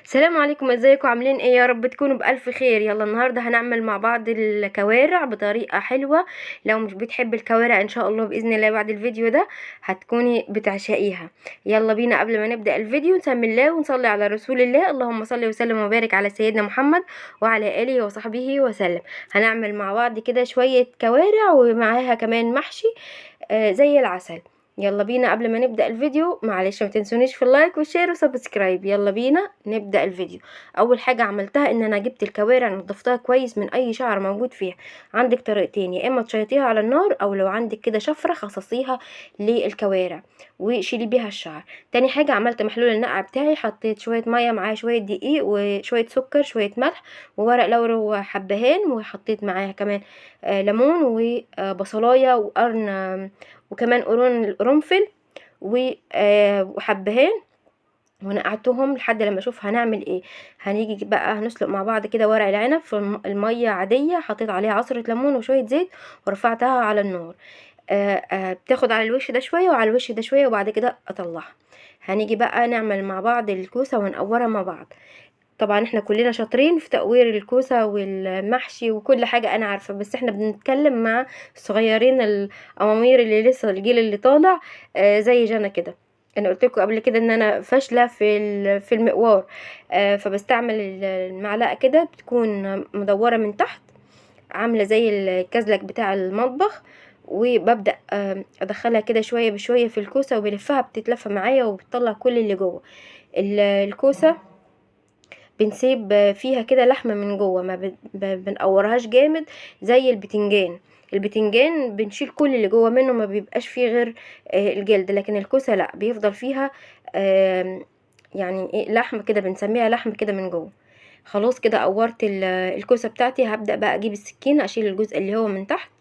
السلام عليكم، ازيكم؟ عاملين ايه؟ يا رب تكونوا بألف خير. يلا النهارده هنعمل مع بعض الكوارع بطريقة حلوة. لو مش بتحب الكوارع ان شاء الله بإذن الله بعد الفيديو ده هتكوني بتعشقيها. يلا بينا قبل ما نبدأ الفيديو نسمي الله ونصلي على رسول الله. اللهم صل وسلم وبارك على سيدنا محمد وعلى آله وصحبه وسلم. هنعمل مع بعض كده شوية كوارع ومعاها كمان محشي زي العسل. يلا بينا قبل ما نبدأ الفيديو، معلش ما تنسونيش في اللايك والشير وسبسكرايب. يلا بينا نبدأ الفيديو. اول حاجة عملتها ان انا جبت الكوارع نضفتها كويس من اي شعر موجود فيها. عندك طريقتين، يا اما تشيطيها على النار او لو عندك كده شفرة خصصيها للكوارع وشيلي بيها الشعر. تاني حاجة عملت محلول النقع بتاعي، حطيت شوية مية معاه شوية دقيق وشوية سكر شوية ملح وورق لورا وحبهان، وحطيت معاها كمان ليمون وبصلاية وقرن وكمان قرون القرنفل وحبهان، ونقعتهم لحد لما اشوف هنعمل ايه. هنيجي بقى هنسلق مع بعض كده ورق العنب في الميه عاديه، حطيت عليها عصره ليمون وشويه زيت ورفعتها على النار. بتاخد على الوش ده شويه وعلى الوش ده شويه وبعد كده اطلعها. هنيجي بقى نعمل مع بعض الكوسه ونقورها مع بعض. طبعا احنا كلنا شاطرين في تقوير الكوسة والمحشي وكل حاجة انا عارفة، بس احنا بنتكلم مع الصغيرين الامامير اللي لسه الجيل اللي طالع زي جانا كده. انا قلت لكم قبل كده ان انا فاشلة في المقوار. فبستعمل المعلقة كده، بتكون مدورة من تحت عاملة زي الكزلك بتاع المطبخ، وببدأ ادخلها كده شوية بشوية في الكوسة وبلفها، بتتلف معايا وبتطلع كل اللي جوه الكوسة. بنسيب فيها كده لحمة من جوه، ما بنقورهاش جامد زي البتنجان. البتنجان بنشيل كل اللي جوه منه، ما بيبقاش فيه غير الجلد، لكن الكوسة لا، بيفضل فيها يعني ايه لحم كده، بنسميها لحم كده من جوه. خلاص كده قورت الكوسة بتاعتي. هبدأ بقى اجيب السكينة اشيل الجزء اللي هو من تحت،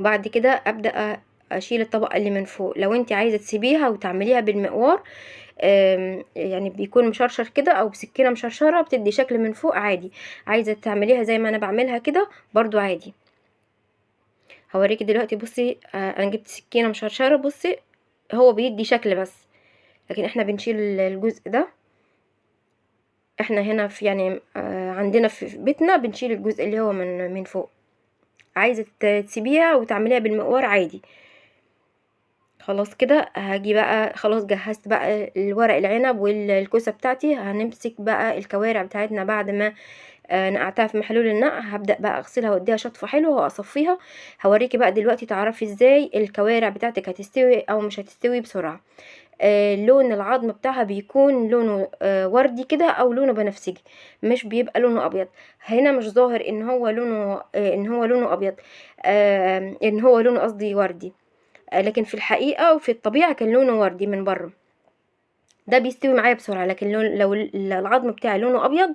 وبعد كده ابدأ اشيل الطبقة اللي من فوق. لو انت عايزة تسيبيها وتعمليها بالمقوار يعني بيكون مشرشر كده او بسكينه مشرشره بتدي شكل من فوق عادي. عايزه تعمليها زي ما انا بعملها كده برضو عادي. هوريكي دلوقتي. بصي انا جبت سكينه مشرشره، بصي هو بيدي شكل بس، لكن احنا بنشيل الجزء ده. احنا هنا في يعني عندنا في بيتنا بنشيل الجزء اللي هو من فوق. عايزه تسيبيها وتعمليها بالمقوار عادي. خلاص كده هاجي بقى، خلاص جهزت بقى الورق العنب والكوسه بتاعتي. هنمسك بقى الكوارع بتاعتنا بعد ما نقعتها في محلول النقع. هبدأ بقى اغسلها واديها شطفة حلوة واصفيها. هوريكي بقى دلوقتي تعرفي ازاي الكوارع بتاعتك هتستوي او مش هتستوي بسرعة. لون العظم بتاعها بيكون لونه وردي كده او لونه بنفسجي، مش بيبقى لونه ابيض. هنا مش ظاهر ان هو لونه ابيض، ان هو لونه قصدي وردي. لكن في الحقيقة وفي الطبيعة كان لونه وردي من بره. ده بيستوي معايا بسرعة، لكن لو العظم بتاعي لونه ابيض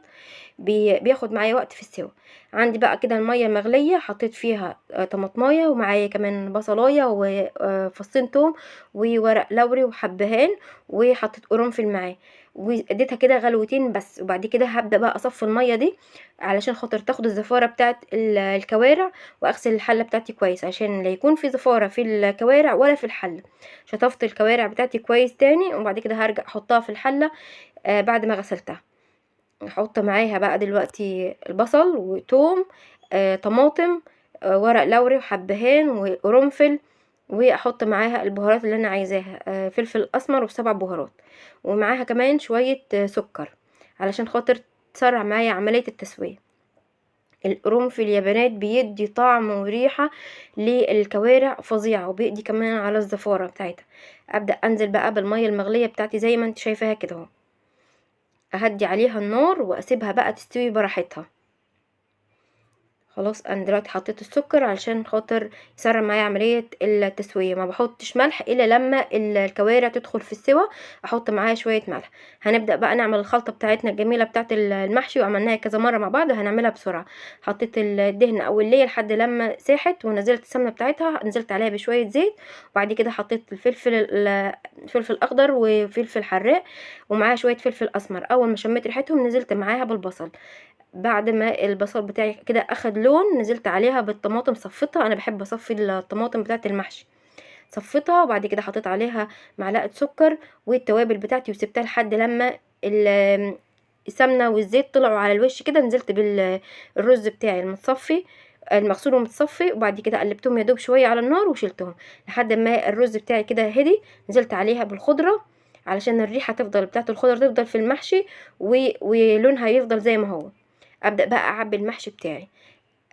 بياخد معايا وقت في السوا. عندي بقى كده المية مغلية، حطيت فيها طماطمايه ومعايا كمان بصلاية وفصين توم وورق لوري وحبهان، وحطيت قرنفل معاه واديتها كده غلوتين بس. وبعد كده هبدأ بقى اصفي المية دي علشان خاطر تاخد الزفارة بتاعت الكوارع، واغسل الحلة بتاعتي كويس عشان لا يكون في زفارة في الكوارع ولا في الحلة. شطفت الكوارع بتاعتي كويس تاني، وبعد كده هرجع احطها في الحلة بعد ما غسلتها. نحط معاها بقى دلوقتي البصل وتوم طماطم ورق لوري وحبهان وقرنفل، واحط معاها البهارات اللي انا عايزاها، فلفل اسمر وسبع بهارات، ومعاها كمان شوية سكر علشان خاطر تسرع معايا عملية التسوية. القرنفل يا بنات بيدي طعم وريحة للكوارع فظيعة، وبيدي كمان على الزفارة بتاعتها. ابدأ انزل بقى بالمية المغلية بتاعتي زي ما انت شايفاها كده اهو. اهدي عليها النار واسيبها بقى تستوي براحتها. خلاص انا دلوقتي حطيت السكر علشان خاطر يسرع معايا عمليه التسويه. ما بحطش ملح الا لما الكوارع تدخل في السوا، احط معاها شويه ملح. هنبدا بقى نعمل الخلطه بتاعتنا الجميله بتاعه المحشي، وعملناها كذا مره مع بعض. هنعملها بسرعه. حطيت الدهن او الليه لحد لما ساحت، ونزلت السمنه بتاعتها، نزلت عليها بشويه زيت، وبعد كده حطيت الفلفل الاخضر وفلفل حراق ومعاها شويه فلفل اسمر. اول ما شميت ريحتهم نزلت معاها بالبصل. بعد ما البصل بتاعي كده اخد لون نزلت عليها بالطماطم، صفيتها. انا بحب اصفي الطماطم بتاعه المحشي. صفيتها وبعد كده حطيت عليها معلقه سكر والتوابل بتاعتي، وسبتها لحد لما السمنه والزيت طلعوا على الوش كده. نزلت بالرز بتاعي المتصفي المغسول ومتصفي، وبعد كده قلبتهم يا دوب شويه على النار وشلتهم لحد ما الرز بتاعي كده هدي. نزلت عليها بالخضره علشان الريحه تفضل بتاعت الخضره تفضل في المحشي ولونها يفضل زي ما هو. ابدا بقى اعبي المحشي بتاعي.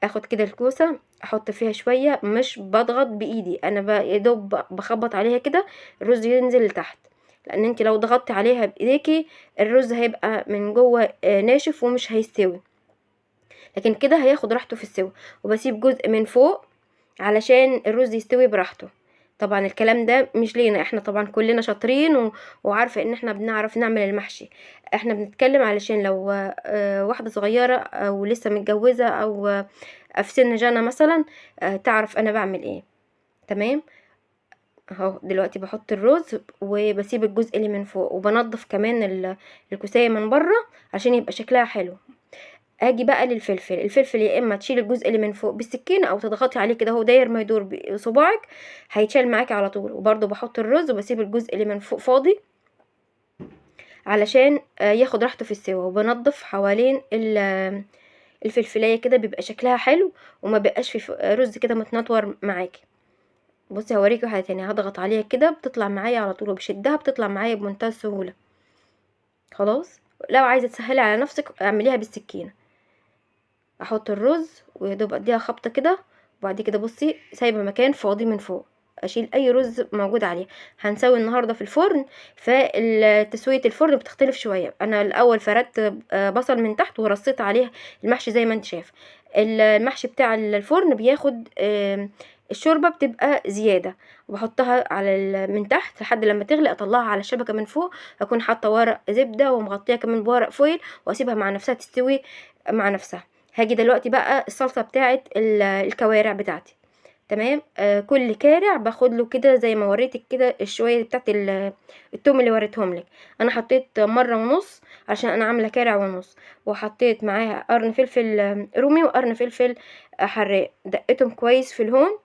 اخد كده الكوسه احط فيها شويه، مش بضغط بايدي، انا يا دوب بخبط عليها كده الرز ينزل لتحت، لان انت لو ضغطتي عليها بايديكي الرز هيبقى من جوه ناشف ومش هيستوي، لكن كده هياخد راحته في السوا. وبسيب جزء من فوق علشان الرز يستوي براحته. طبعا الكلام ده مش لينا احنا، طبعا كلنا شاطرين وعارفه ان احنا بنعرف نعمل المحشي. احنا بنتكلم علشان لو واحده صغيره او لسه متجوزه او في سن جانا مثلا تعرف انا بعمل ايه. تمام. اهو دلوقتي بحط الرز وبسيب الجزء اللي من فوق، وبنضف كمان الكوسايه من بره عشان يبقى شكلها حلو. اجي بقى للفلفل. الفلفل يا اما تشيل الجزء اللي من فوق بالسكينه او تضغطي عليه كده، هو داير ما يدور بصباعك هيتشال معاكي على طول. وبرده بحط الرز وبسيب الجزء اللي من فوق فاضي علشان ياخد راحته في السوا. وبنضف حوالين الفلفلايه كده بيبقى شكلها حلو وما بيبقاش في رز كده متنطور معاكي. بصي هوريكي حاجه تانية، هضغط عليها كده بتطلع معايا على طول، وبشدها بتطلع معايا بمنتهى السهوله. خلاص. لو عايزه تسهلي على نفسك اعمليها بالسكينه. احط الرز ويدوب اديها خبطه كده، وبعد كده بصي سايبه مكان فاضي من فوق اشيل اي رز موجود عليه. هنسوي النهارده في الفرن، فتسويه الفرن بتختلف شويه. انا الاول فردت بصل من تحت ورصيت عليه المحشي زي ما انت شايف. المحشي بتاع الفرن بياخد الشوربه بتبقى زياده، وبحطها على من تحت لحد لما تغلي اطلعها على الشبكه من فوق. اكون حاطه ورق زبده ومغطيها كمان بورق فويل واسيبها مع نفسها تستوي مع نفسها. هاجي دلوقتي بقى الصلصه بتاعت الكوارع بتاعتي. تمام. كل كارع باخد له كده زي ما وريتك كده الشويه بتاعت التوم اللي وريتهم لك. انا حطيت مره ونص عشان انا عامله كارع ونص، وحطيت معاها قرن فلفل رومي وقرن فلفل حراق، دقتهم كويس في الهون.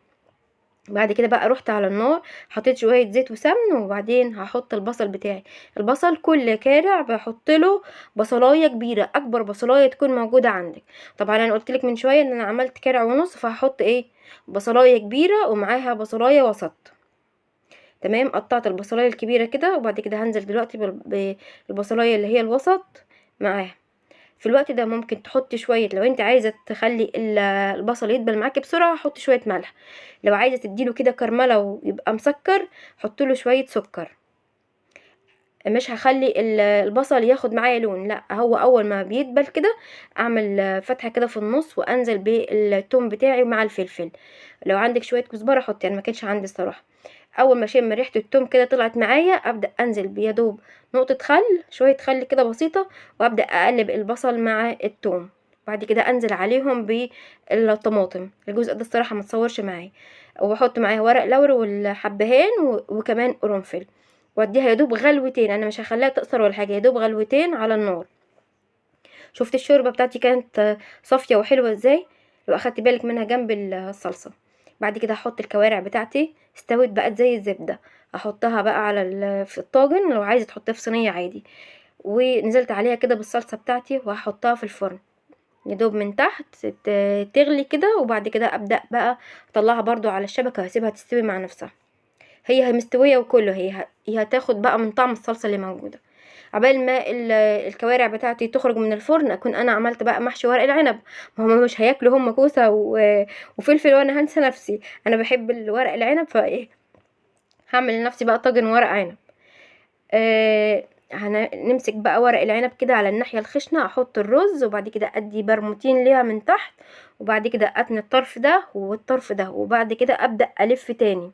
بعد كده بقى رحت على النار حطيت شويه زيت وسمن، وبعدين هحط البصل بتاعي. البصل كل كارع بحط له بصلايه كبيره، اكبر بصلايه تكون موجوده عندك. طبعا انا قلت لك من شويه ان انا عملت كارع ونص، فهحط ايه بصلايه كبيره ومعاها بصلايه وسط. تمام. قطعت البصلايه الكبيره كده، وبعد كده هنزل دلوقتي بالبصلايه اللي هي الوسط معاها. في الوقت ده ممكن تحطي شويه، لو انت عايزه تخلي البصل يدبل معاكي بسرعه حطي شويه ملح. لو عايزه تديله كده كرمله ويبقى مسكر حطي له شويه سكر. مش هخلي البصل ياخد معايا لون، لا هو اول ما بيدبل كده اعمل فتحه كده في النص وانزل بالثوم بتاعي مع الفلفل. لو عندك شويه كزبره حطي، انا ما كانش عندي الصراحه. اول ما اشم ريحه الثوم كده طلعت معايا ابدا انزل بيدوب نقطه خل، شويه خل كده بسيطه، وابدا اقلب البصل مع الثوم. بعد كده انزل عليهم بالطماطم. الجزء ده الصراحه ما تصورش معايا. وبحط معاها ورق لوري والحبهان وكمان قرنفل، واديها يدوب غلوتين. انا مش هخليها تقصر ولا حاجه، يدوب غلوتين على النار. شفت الشوربه بتاعتي كانت صافيه وحلوه ازاي؟ لو اخدت بالك منها جنب الصلصه. بعد كده هحط الكوارع بتاعتي استوت بقت زي الزبده، احطها بقى على في الطاجن، لو عايزه تحطيها في صينيه عادي. ونزلت عليها كده بالصلصه بتاعتي وهحطها في الفرن يدوب من تحت تغلي كده، وبعد كده ابدا بقى اطلعها برضو على الشبكه واسيبها تستوي مع نفسها. هي مستويه وكله هي هتاخد بقى من طعم الصلصه اللي موجوده. عبال ما الكوارع بتاعتي تخرج من الفرن اكون انا عملت بقى محشي ورق العنب. ما هم مش هياكلوا هم كوسه وفلفل وانا هنسى نفسي. انا بحب الورق العنب فايه هعمل لنفسي بقى طاجن ورق عنب. نمسك بقى ورق العنب كده على الناحيه الخشنه، احط الرز وبعد كده ادي برموتين ليها من تحت، وبعد كده اتني الطرف ده والطرف ده، وبعد كده ابدا الف تاني.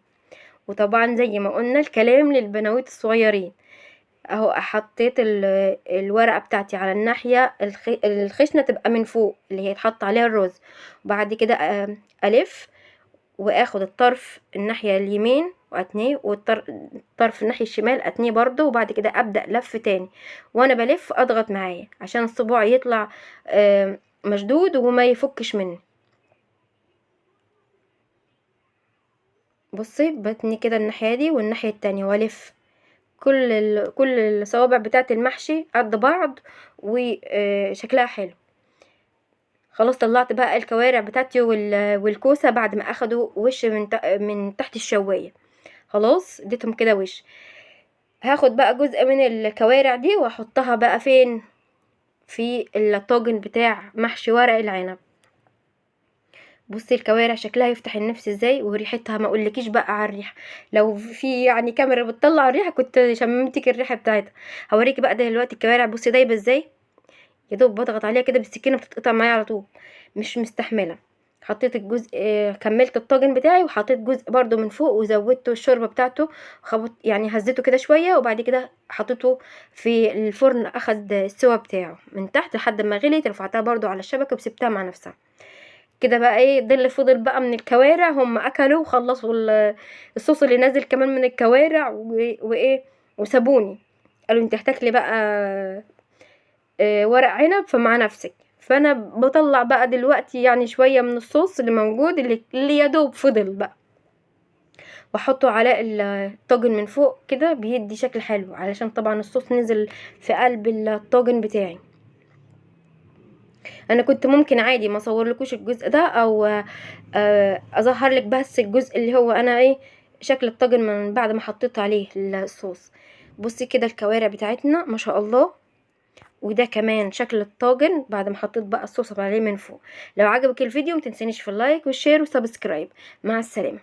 وطبعا زي ما قلنا الكلام للبنوات الصغيرين. اهو حطيت الورقه بتاعتي على الناحيه الخشنه تبقى من فوق اللي هي يتحط عليها الرز، وبعد كده الف واخد الطرف الناحيه اليمين واتنيه، والطرف الناحيه الشمال اتنيه برضو، وبعد كده ابدا لف تاني. وانا بلف اضغط معايا عشان الصباع يطلع مشدود وما يفكش مني. بصي بتني كده الناحيه دي والناحيه التانية والف كل الصوابع بتاعه المحشي قد بعض وشكلها حلو. خلاص طلعت بقى الكوارع بتاعتي والكوسه بعد ما اخدوا وش من تحت الشوايه. خلاص اديتهم كده وش. هاخد بقى جزء من الكوارع دي واحطها بقى فين؟ في الطاجن بتاع محشي ورق العنب. بصي الكوارع شكلها يفتح النفس ازاي، وريحتها ما اقولكيش بقى على الريحه. لو في يعني كاميرا بتطلع الريحه كنت شممتك الريحه بتاعتها. هوريكي بقى دلوقتي الكوارع بصي دايبه ازاي. يا دوب بضغط عليها كده بالسكينه بتتقطع معايا على طول، مش مستحمله. حطيت الجزء كملت الطاجن بتاعي وحطيت جزء برضو من فوق وزودته الشوربه بتاعته. خبط يعني هزيته كده شويه وبعد كده حطيته في الفرن اخد السوا بتاعه من تحت لحد ما غليت. رفعتها برضو على الشبكه وسبتها مع نفسها كده. بقى ايه ده اللي فضل بقى من الكوارع؟ هم اكلوا وخلصوا الصوص اللي نازل كمان من الكوارع وايه وسابوني. قالوا انت هتاكلي بقى ورق عنب فمع نفسك. فانا بطلع بقى دلوقتي يعني شويه من الصوص اللي موجود اللي يا دوب فضل بقى، واحطه على الطاجن من فوق كده بيدي شكل حلو علشان طبعا الصوص نزل في قلب الطاجن بتاعي. انا كنت ممكن عادي ما اصورلكوش الجزء ده او اظهر لك بس الجزء اللي هو انا ايه شكل الطاجن من بعد ما حطيت عليه الصوص. بصي كده الكوارع بتاعتنا ما شاء الله، وده كمان شكل الطاجن بعد ما حطيت بقى الصوص عليه من فوق. لو عجبك الفيديو متنسينيش في اللايك والشير وسبسكرايب. مع السلامه.